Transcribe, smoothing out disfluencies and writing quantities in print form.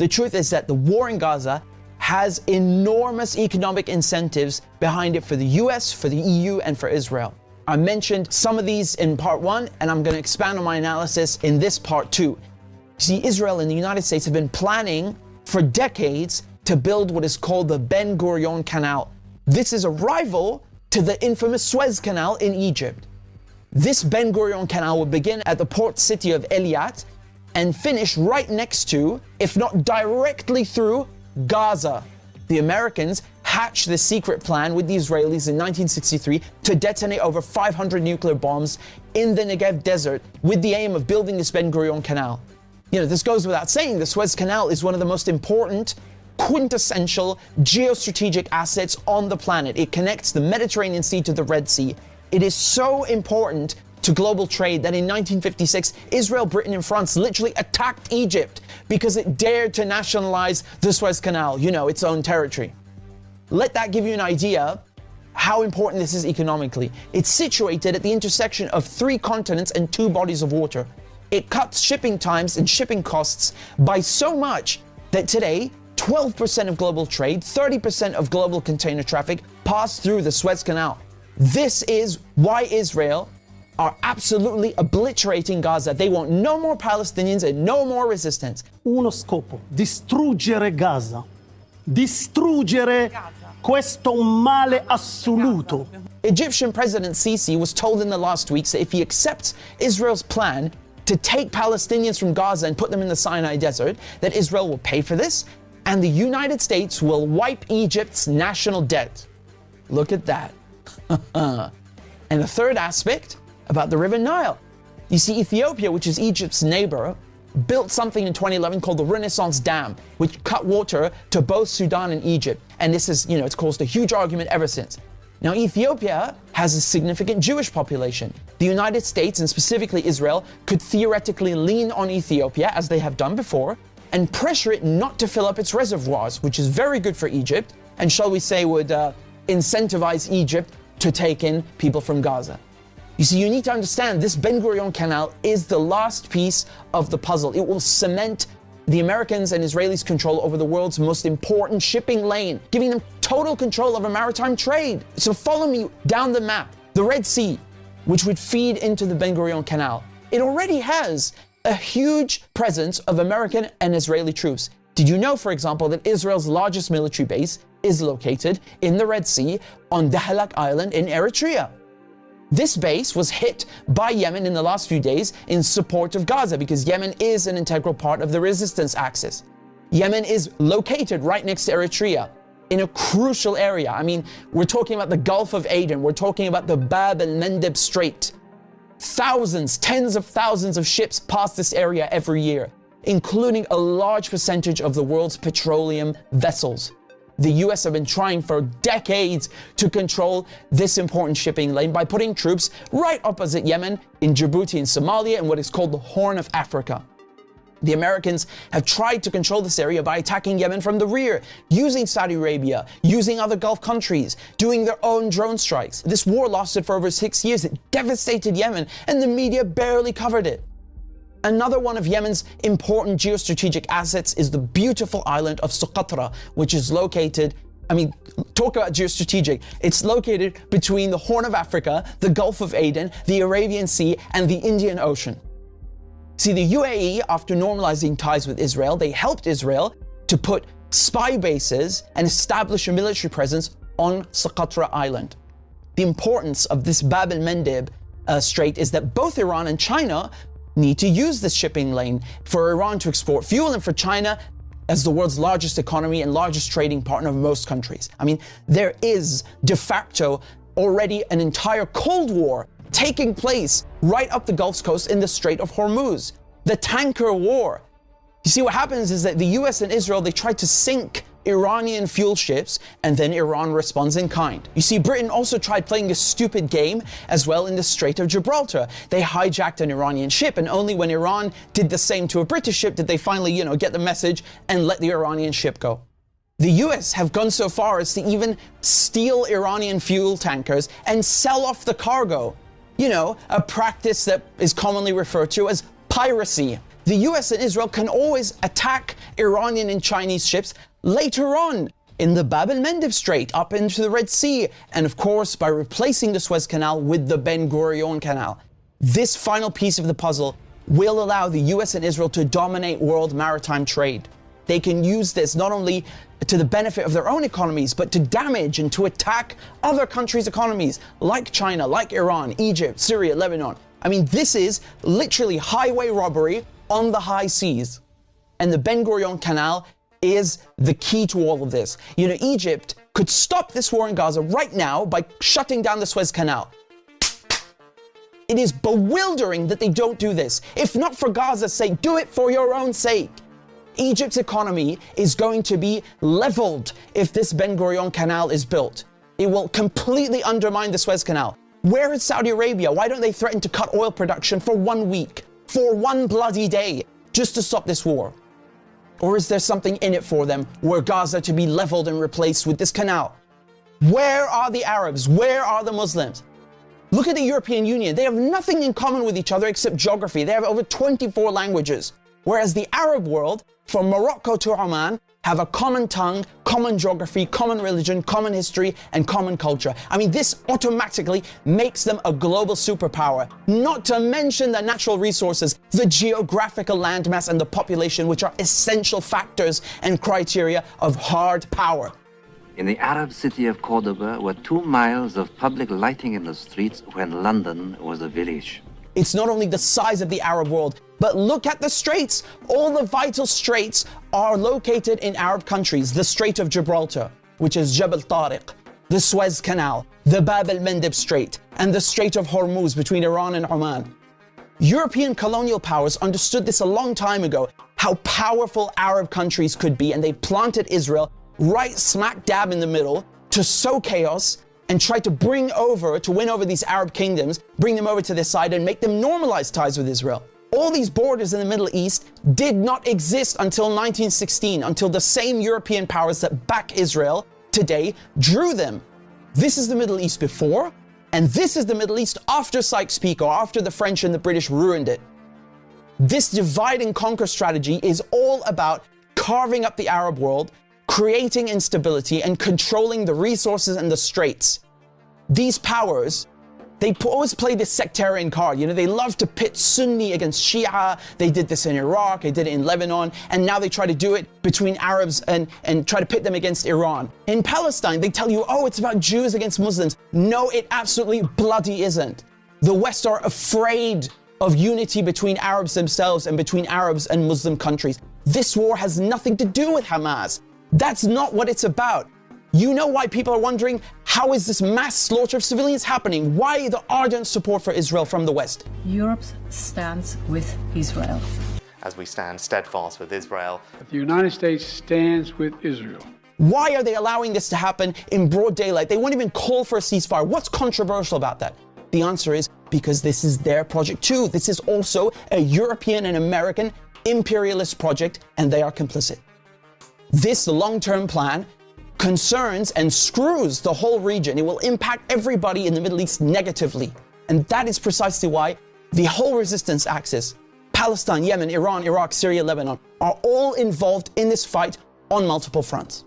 The truth is that the war in Gaza has enormous economic incentives behind it for the US, for the EU, and for Israel. I mentioned some of these in part 1, and I'm going to expand on my analysis in this part 2. See, Israel and the United States have been planning for decades to build what is called the Ben Gurion Canal. This is a rival to the infamous Suez Canal in Egypt. This Ben Gurion Canal will begin at the port city of Eilat and finish right next to, if not directly through, Gaza. The Americans hatched the secret plan with the Israelis in 1963 to detonate over 500 nuclear bombs in the Negev desert with the aim of building this Ben Gurion Canal. You know, this goes without saying, the Suez Canal is one of the most important, quintessential geostrategic assets on the planet. It connects the Mediterranean Sea to the Red Sea. It is so important to global trade that in 1956, Israel, Britain, and France literally attacked Egypt because it dared to nationalize the Suez Canal, you know, its own territory. Let that give you an idea how important this is economically. It's situated at the intersection of 3 continents and 2 bodies of water. It cuts shipping times and shipping costs by so much that today, 12% of global trade, 30% of global container traffic pass through the Suez Canal. This is why Israel are absolutely obliterating Gaza. They want no more Palestinians and no more resistance. Uno scopo, distruggere Gaza. Distruggere questo male assoluto. Egyptian President Sisi was told in the last weeks that if he accepts Israel's plan to take Palestinians from Gaza and put them in the Sinai desert, that Israel will pay for this and the United States will wipe Egypt's national debt. Look at that. And the third aspect about the River Nile. You see, Ethiopia, which is Egypt's neighbor, built something in 2011 called the Renaissance Dam, which cut water to both Sudan and Egypt. And this is, you know, it's caused a huge argument ever since. Now, Ethiopia has a significant Jewish population. The United States, and specifically Israel, could theoretically lean on Ethiopia, as they have done before, and pressure it not to fill up its reservoirs, which is very good for Egypt, and shall we say would incentivize Egypt to take in people from Gaza. You see, you need to understand this Ben Gurion Canal is the last piece of the puzzle. It will cement the Americans and Israelis' control over the world's most important shipping lane, giving them total control over maritime trade. So follow me down the map. The Red Sea, which would feed into the Ben Gurion Canal, it already has a huge presence of American and Israeli troops. Did you know, for example, that Israel's largest military base is located in the Red Sea on Dahlak Island in Eritrea? This base was hit by Yemen in the last few days in support of Gaza because Yemen is an integral part of the resistance axis. Yemen is located right next to Eritrea in a crucial area. I mean, we're talking about the Gulf of Aden. We're talking about the Bab el-Mandeb Strait. Thousands, tens of thousands of ships pass this area every year, including a large percentage of the world's petroleum vessels. The US have been trying for decades to control this important shipping lane by putting troops right opposite Yemen, in Djibouti and Somalia, and what is called the Horn of Africa. The Americans have tried to control this area by attacking Yemen from the rear, using Saudi Arabia, using other Gulf countries, doing their own drone strikes. This war lasted for over 6 years. It devastated Yemen, and the media barely covered it. Another one of Yemen's important geostrategic assets is the beautiful island of Socotra, which is located, I mean, talk about geostrategic. It's located between the Horn of Africa, the Gulf of Aden, the Arabian Sea, and the Indian Ocean. See, the UAE, after normalizing ties with Israel, they helped Israel to put spy bases and establish a military presence on Socotra Island. The importance of this Bab el-Mandeb Strait is that both Iran and China need to use this shipping lane for Iran to export fuel and for China as the world's largest economy and largest trading partner of most countries. I mean, there is de facto already an entire Cold War taking place right up the Gulf Coast in the Strait of Hormuz, the tanker war. You see, what happens is that the US and Israel, they try to sink Iranian fuel ships, and then Iran responds in kind. You see, Britain also tried playing this stupid game as well in the Strait of Gibraltar. They hijacked an Iranian ship, and only when Iran did the same to a British ship did they finally, get the message and let the Iranian ship go. The US have gone so far as to even steal Iranian fuel tankers and sell off the cargo. A practice that is commonly referred to as piracy. the US and Israel can always attack Iranian and Chinese ships later on in the Bab el-Mandeb Strait, up into the Red Sea, and of course by replacing the Suez Canal with the Ben Gurion Canal. This final piece of the puzzle will allow the US and Israel to dominate world maritime trade. They can use this not only to the benefit of their own economies, but to damage and to attack other countries' economies, like China, like Iran, Egypt, Syria, Lebanon. I mean, this is literally highway robbery on the high seas. And the Ben Gurion Canal is the key to all of this. You know, Egypt could stop this war in Gaza right now by shutting down the Suez Canal. It is bewildering that they don't do this. If not for Gaza's sake, do it for your own sake. Egypt's economy is going to be leveled if this Ben Gurion Canal is built. It will completely undermine the Suez Canal. Where is Saudi Arabia? Why don't they threaten to cut oil production for 1 week, for 1 bloody day, just to stop this war? Or is there something in it for them, were Gaza to be leveled and replaced with this canal? Where are the Arabs? Where are the Muslims? Look at the European Union. They have nothing in common with each other except geography. They have over 24 languages. Whereas the Arab world, from Morocco to Oman, have a common tongue, common geography, common religion, common history, and common culture. I mean, this automatically makes them a global superpower, not to mention the natural resources, the geographical landmass, and the population, which are essential factors and criteria of hard power. In the Arab city of Cordoba were 2 miles of public lighting in the streets when London was a village. It's not only the size of the Arab world, but look at the straits. All the vital straits are located in Arab countries. The Strait of Gibraltar, which is Jebel Tariq, the Suez Canal, the Bab el-Mandeb Strait, and the Strait of Hormuz between Iran and Oman. European colonial powers understood this a long time ago, how powerful Arab countries could be, and they planted Israel right smack dab in the middle to sow chaos and try to win over these Arab kingdoms, bring them over to their side and make them normalize ties with Israel. All these borders in the Middle East did not exist until 1916, until the same European powers that back Israel today drew them. This is the Middle East before, and this is the Middle East after Sykes-Picot, after the French and the British ruined it. This divide and conquer strategy is all about carving up the Arab world, creating instability, and controlling the resources and the straits. These powers, they always play this sectarian card. You know, they love to pit Sunni against Shia. They did this in Iraq, they did it in Lebanon, and now they try to do it between Arabs and try to pit them against Iran. In Palestine, they tell you, oh, it's about Jews against Muslims. No, it absolutely bloody isn't. The West are afraid of unity between Arabs themselves and between Arabs and Muslim countries. This war has nothing to do with Hamas. That's not what it's about. You know why people are wondering, how is this mass slaughter of civilians happening? Why the ardent support for Israel from the West? Europe stands with Israel. As we stand steadfast with Israel. The United States stands with Israel. Why are they allowing this to happen in broad daylight? They won't even call for a ceasefire. What's controversial about that? The answer is because this is their project too. This is also a European and American imperialist project, and they are complicit. This long-term plan concerns and screws the whole region. It will impact everybody in the Middle East negatively. And that is precisely why the whole resistance axis, Palestine, Yemen, Iran, Iraq, Syria, Lebanon, are all involved in this fight on multiple fronts.